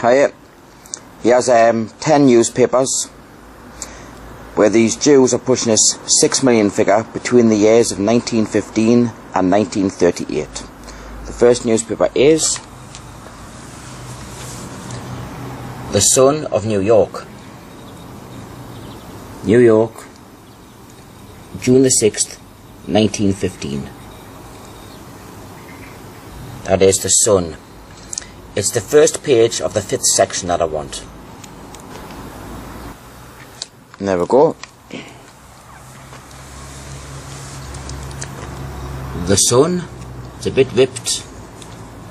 Hiya. Here's 10 newspapers where these Jews are pushing this 6 million figure between the years of 1915 and 1938. The first newspaper is The Sun of New York. New York, June the 6th, 1915. That is The Sun. It's the first page of the 5th section that I want. And there we go. The Sun. It's a bit ripped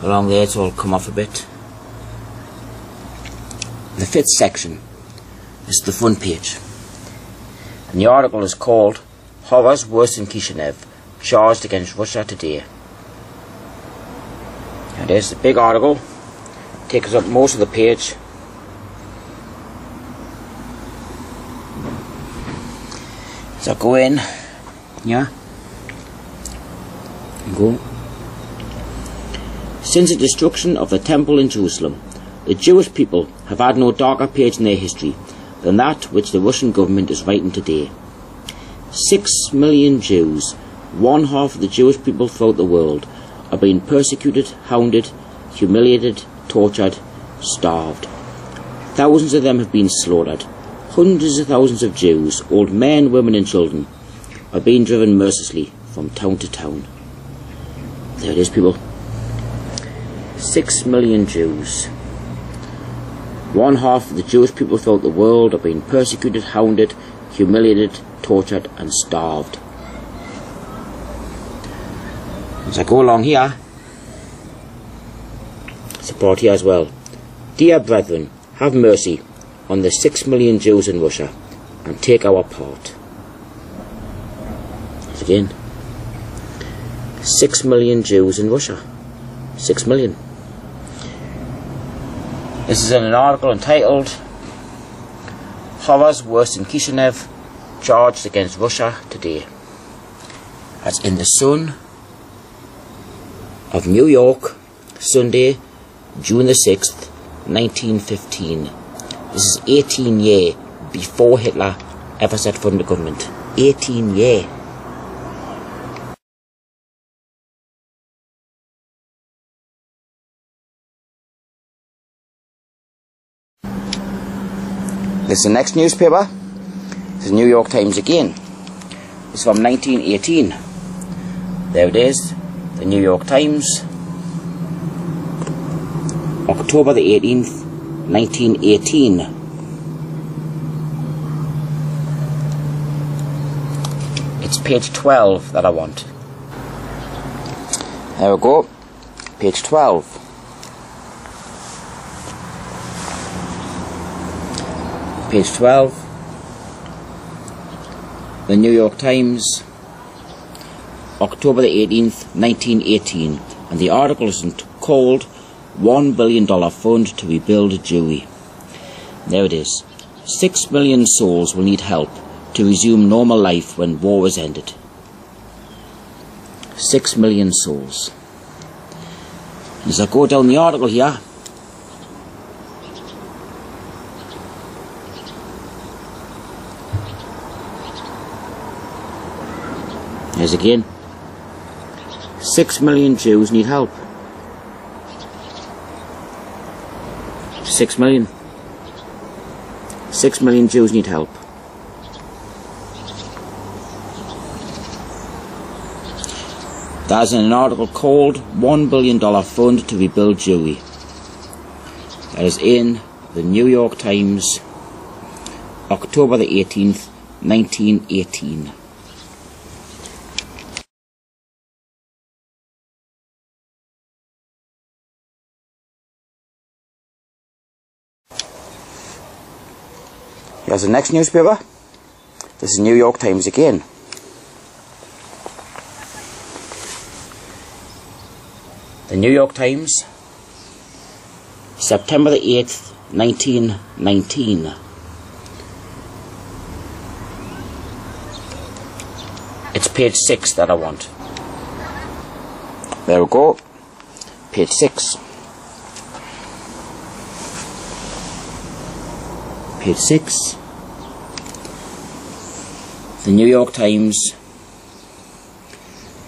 along there, it's all come off a bit. The 5th section is the front page. And the article is called Horrors Worse in Kishinev, Charged Against Russia Today. And there's the big article. Takes up most of the page. So go in. Yeah. Go. Since the destruction of the temple in Jerusalem, the Jewish people have had no darker page in their history than that which the Russian government is writing today. 6 million Jews, one half of the Jewish people throughout the world, are being persecuted, hounded, humiliated, tortured, starved. Thousands of them have been slaughtered. Hundreds of thousands of Jews, old men, women and children, are being driven mercilessly from town to town. There it is, people. 6 million Jews. One half of the Jewish people throughout the world are being persecuted, hounded, humiliated, tortured and starved. As I go along here, it's brought here as well. Dear brethren, have mercy on the 6 million Jews in Russia and take our part. Once again, 6 million Jews in Russia. 6 million. This is in an article entitled Horrors Worse in Kishinev, Charged Against Russia Today. That's in The Sun of New York, Sunday, June the 6th, 1915. This is 18 years before Hitler ever set foot in the government. 18 years. This is the next newspaper. This is the New York Times again. It's from 1918. There it is. The New York Times. October the 18th, 1918. It's page 12 that I want. There we go. Page 12. Page 12. The New York Times. October the 18th, 1918. And the article is called $1 billion fund to rebuild Jewry. There it is. 6 million souls will need help to resume normal life when war is ended. 6 million souls. As I go down the article here, there's again, 6 million Jews need help. 6 million. 6 million Jews need help. That is in an article called $1 billion fund to rebuild Jewry. That is in the New York Times, October the 18th, 1918. Here's the next newspaper. This is New York Times again. The New York Times, September the 8th, 1919. It's page 6 that I want. There we go. Page 6. Page 6. The New York Times,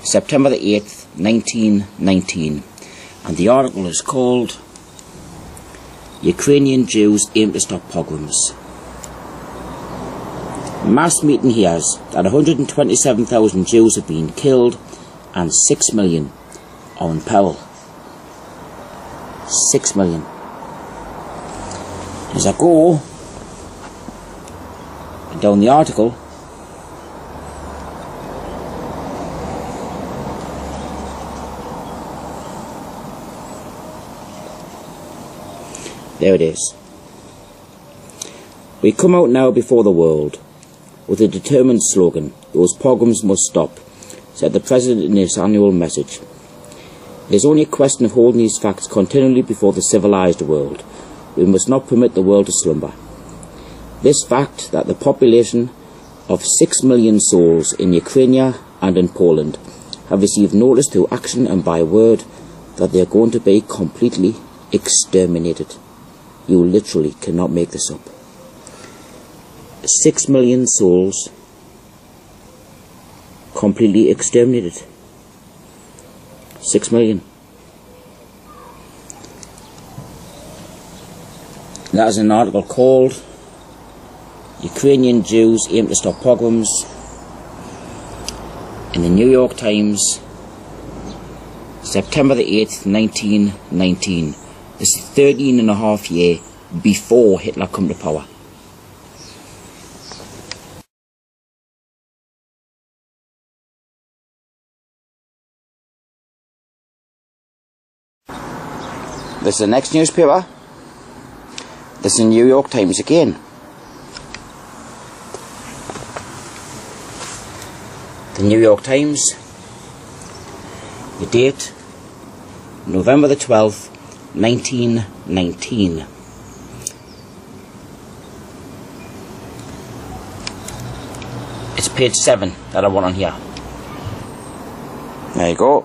September the 8th, 1919. And the article is called Ukrainian Jews Aim to Stop Pogroms. Mass meeting hears that 127,000 Jews have been killed and 6 million are in peril. 6 million. As I go down the article, there it is. We come out now before the world with a determined slogan, "Those pogroms must stop," said the President in his annual message. It is only a question of holding these facts continually before the civilized world. We must not permit the world to slumber. This fact that the population of 6 million souls in Ukraine and in Poland have received notice through action and by word that they are going to be completely exterminated. You literally cannot make this up. 6 million souls completely exterminated. 6 million. That is an article called Ukrainian Jews Aim to Stop Pogroms in the New York Times, September the 8th, 1919. This is 13 and a half years before Hitler come to power. This is the next newspaper. This is the New York Times again. The New York Times. The date, November the 12th, 1919. It's page 7 that I want on here. There you go.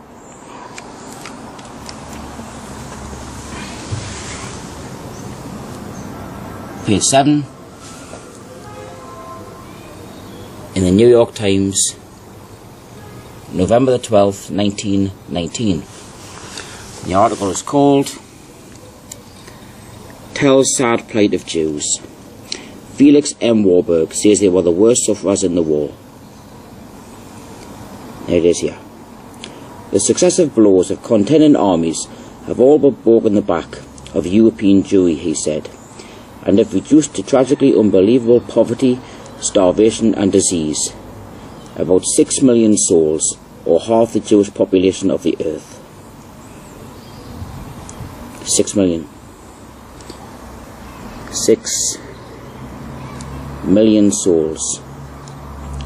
Page 7 in the New York Times, November the 12th, 1919. The article is called Tells Sad Plight of Jews. Felix M. Warburg says they were the worst sufferers in the war. There it is here. The successive blows of contending armies have all but broken the back of European Jewry, he said, and have reduced to tragically unbelievable poverty, starvation and disease about 6 million souls, or half the Jewish population of the earth. 6 million. 6 million souls,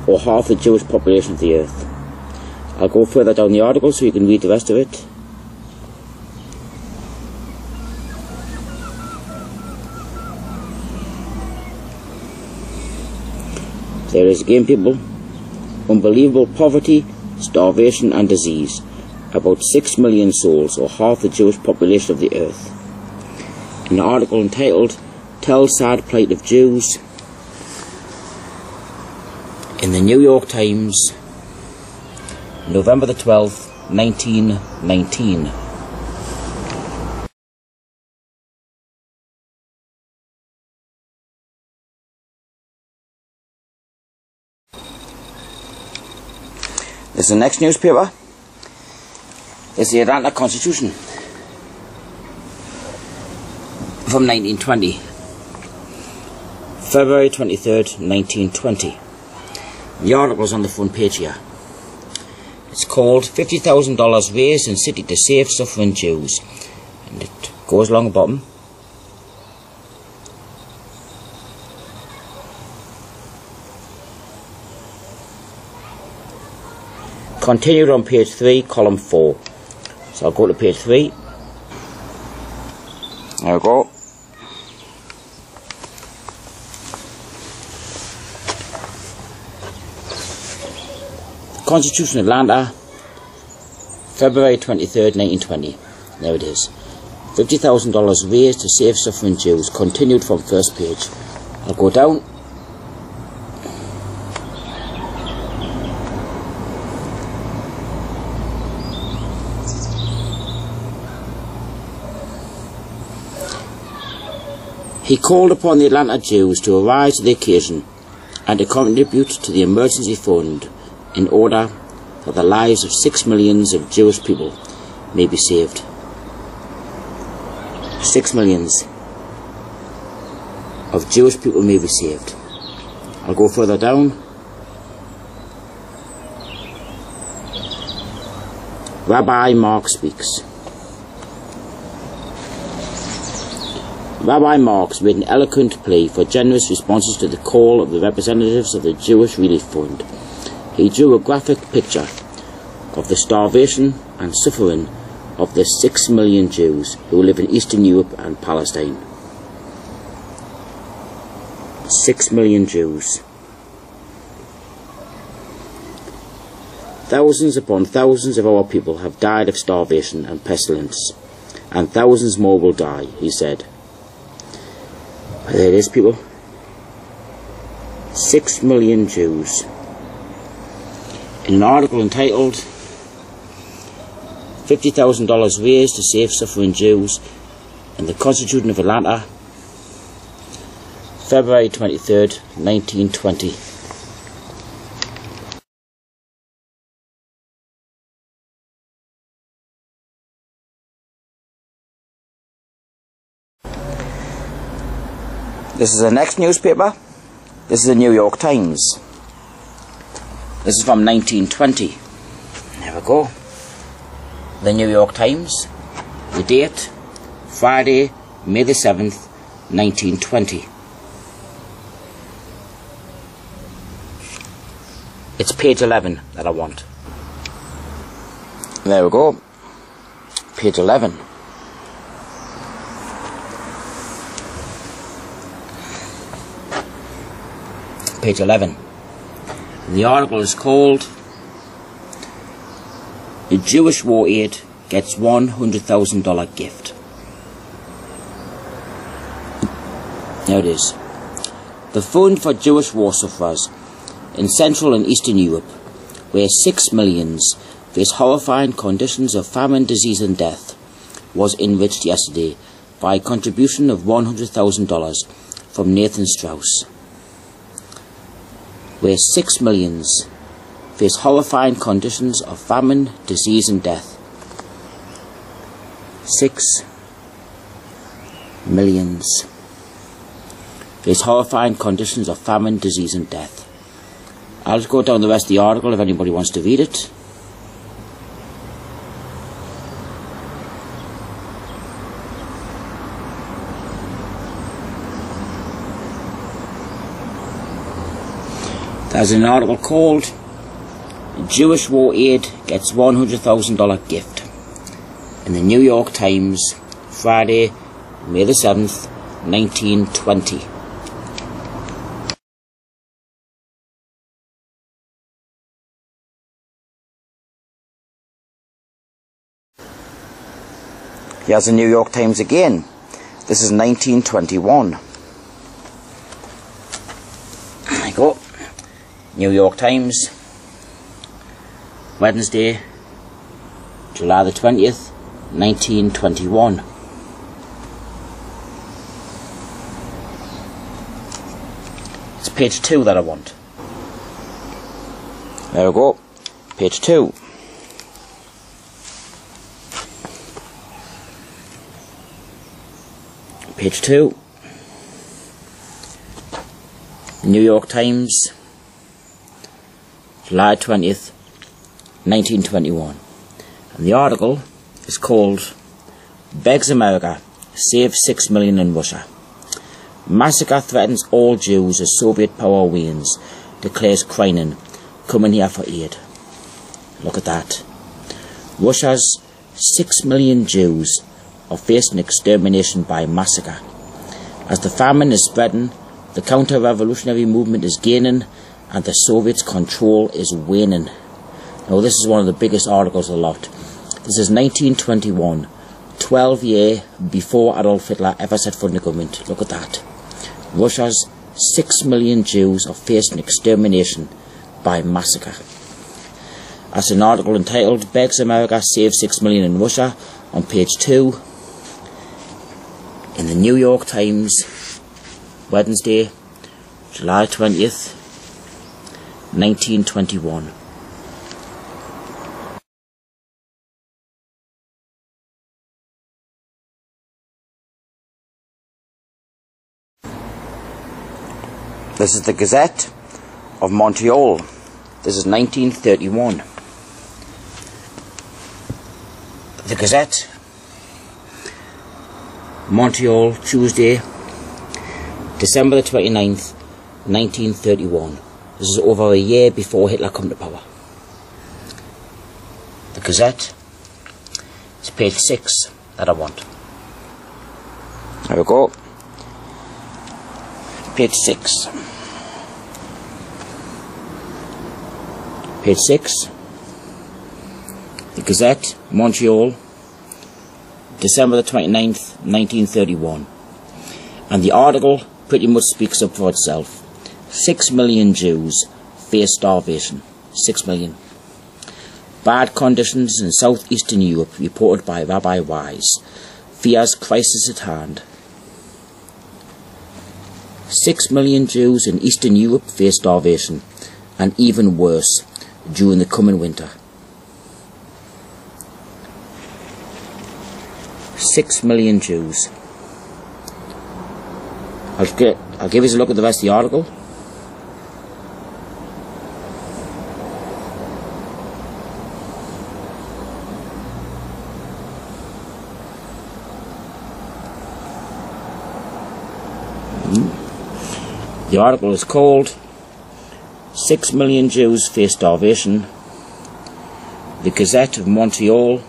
or half the Jewish population of the earth. I'll go further down the article so you can read the rest of it. There is again, people. Unbelievable poverty, starvation and disease. About 6 million souls, or half the Jewish population of the earth. An article entitled Tell Sad Plight of Jews in the New York Times, November the 12th, 1919. This is the next newspaper. It's the Atlanta Constitution from 1920. February 23rd, 1920. The article is on the front page here. It's called $50,000 raised in city to save suffering Jews. And it goes along the bottom. Continued on page 3, column 4. So I'll go to page 3. There we go. Constitution Atlanta, February 23rd, 1920. There it is. $50,000 raised to save suffering Jews. Continued from first page. I'll go down. He called upon the Atlanta Jews to arise to the occasion and to contribute to the emergency fund in order that the lives of 6 million of Jewish people may be saved. 6 million of Jewish people may be saved. I'll go further down. Rabbi Mark speaks. Rabbi Marx made an eloquent plea for generous responses to the call of the representatives of the Jewish Relief Fund. He drew a graphic picture of the starvation and suffering of the 6 million Jews who live in Eastern Europe and Palestine. 6 million Jews. Thousands upon thousands of our people have died of starvation and pestilence, and thousands more will die, he said. There it is, people. 6 million Jews. In an article entitled $50,000 raised to save suffering Jews in the Constitution of Atlanta, February 23rd, 1920. This is the next newspaper. This is the New York Times. This is from 1920. There we go. The New York Times. The date, Friday, May the 7th, 1920. It's page 11 that I want. There we go. Page 11. Page 11. The article is called "The Jewish War Aid Gets $100,000 Gift." There it is. The Fund for Jewish War Sufferers in Central and Eastern Europe, where 6 million face horrifying conditions of famine, disease and death, was enriched yesterday by a contribution of $100,000 from Nathan Strauss. Where 6 million face horrifying conditions of famine, disease and death. 6 million face horrifying conditions of famine, disease and death. I'll just go down the rest of the article if anybody wants to read it. There's an article called "Jewish War Aid Gets $100,000 Gift" in the New York Times, Friday, May the 7th, 1920. Here's the New York Times again. This is 1921. There you go. New York Times, Wednesday, July the 20th, 1921. It's page 2 that I want. There we go. Page 2. Page 2. New York Times, July 20th, 1921. And the article is called "Begs America, Save 6 Million in Russia. Massacre Threatens All Jews as Soviet Power Wanes, Declares Kreinin, Coming Here for Aid." Look at that. Russia's 6 million Jews are facing extermination by massacre. As the famine is spreading, the counter-revolutionary movement is gaining, and the Soviets' control is waning. Now this is one of the biggest articles of the lot. This is 1921, 12 years before Adolf Hitler ever set foot in the government. Look at that. Russia's 6 million Jews are facing extermination by massacre. As an article entitled "Begs America Save 6 Million in Russia" on page 2 in the New York Times, Wednesday, July 20th, 1921. This is the Gazette of Montreal. This is 1931. The Gazette, Montreal, Tuesday, December the 29th, 1931. This is over a year before Hitler come to power. The Gazette, it's page 6 that I want. There we go. Page 6. Page 6. The Gazette, Montreal, December the 29th, 1931. And the article pretty much speaks up for itself. 6 million Jews face starvation. 6 million. Bad conditions in southeastern Europe reported by Rabbi Wise. Fears crisis at hand. 6 million Jews in Eastern Europe face starvation, and even worse during the coming winter. 6 million Jews. I'll give you a look at the rest of the article. The article is called 6 million Jews face starvation. The Gazette of Montreal,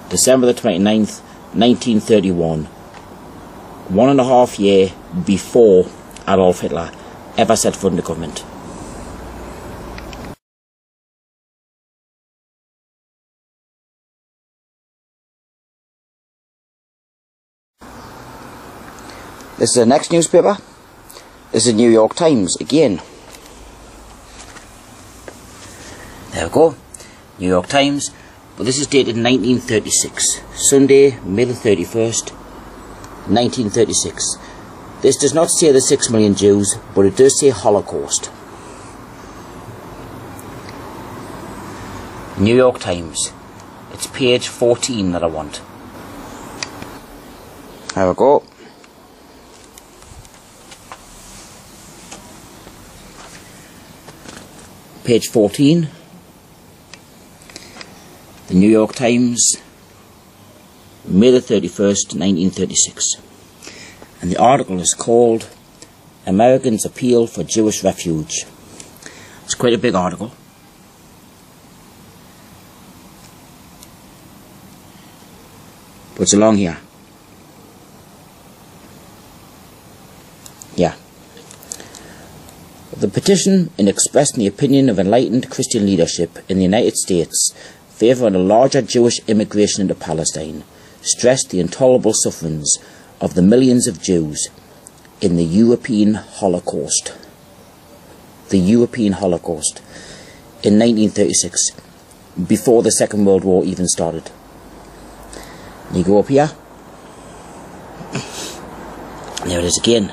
December the 29th, 1931. 1.5 years before Adolf Hitler ever set foot in the government. This is the next newspaper. This is the New York Times again. There we go. New York Times. But this is dated 1936. Sunday, May the 31st, 1936. This does not say the 6 million Jews, but it does say Holocaust. New York Times. It's page 14 that I want. There we go. Page 14, the New York Times, May the 31st, 1936. And the article is called "Americans Appeal for Jewish Refuge." It's quite a big article. But it's along here. Yeah. The petition, in expressing the opinion of enlightened Christian leadership in the United States favouring a larger Jewish immigration into Palestine, stressed the intolerable sufferings of the millions of Jews in the European Holocaust. The European Holocaust in 1936, before the Second World War even started. You go up here. There it is again.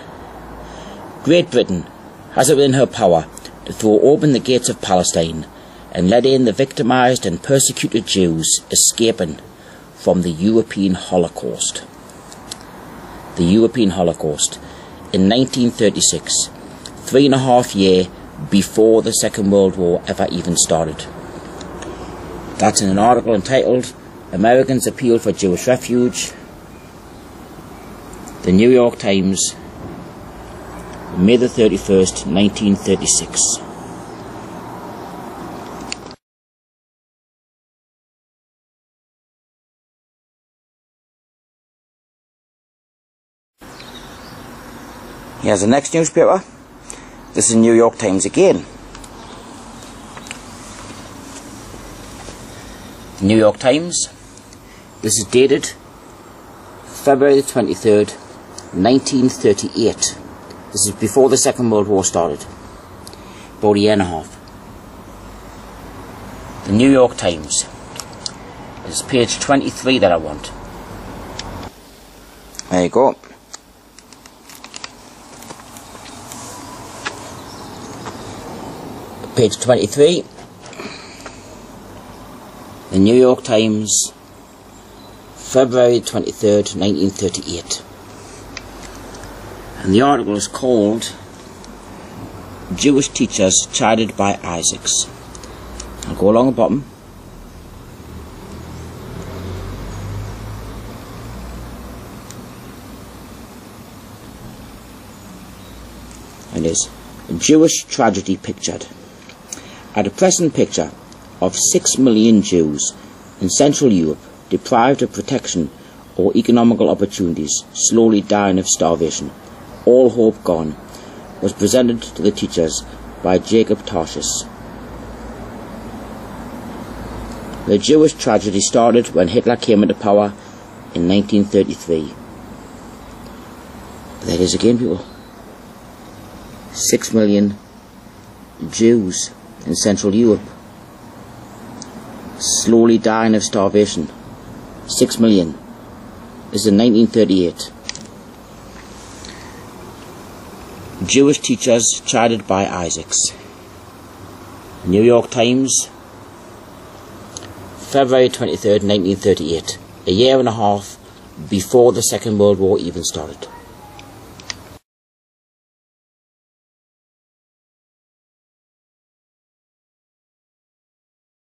Great Britain has it within her power to throw open the gates of Palestine and let in the victimised and persecuted Jews escaping from the European Holocaust. The European Holocaust in 1936, 3.5 years before the Second World War ever even started. That's in an article entitled "Americans Appeal for Jewish Refuge," the New York Times, May the 31st, 1936. Here's the next newspaper. This is the New York Times again. New York Times. This is dated February the 23rd, 1938. This is before the Second World War started. About a year and a half. The New York Times. It's page 23 that I want. There you go. Page 23. The New York Times, February 23rd, 1938. And the article is called Jewish Teachers Chided by Isaacs. I'll go along the bottom. And it is a Jewish tragedy pictured. A depressing picture of 6 million Jews in Central Europe deprived of protection or economical opportunities, slowly dying of starvation, all hope gone, was presented to the teachers by Jacob Tarshis. The Jewish tragedy started when Hitler came into power in 1933. There it is again, people. 6 million Jews in Central Europe, slowly dying of starvation. 6 million. This is in 1938. Jewish teachers chided by Isaacs. New York Times, February 23rd, 1938. A year and a half before the Second World War even started.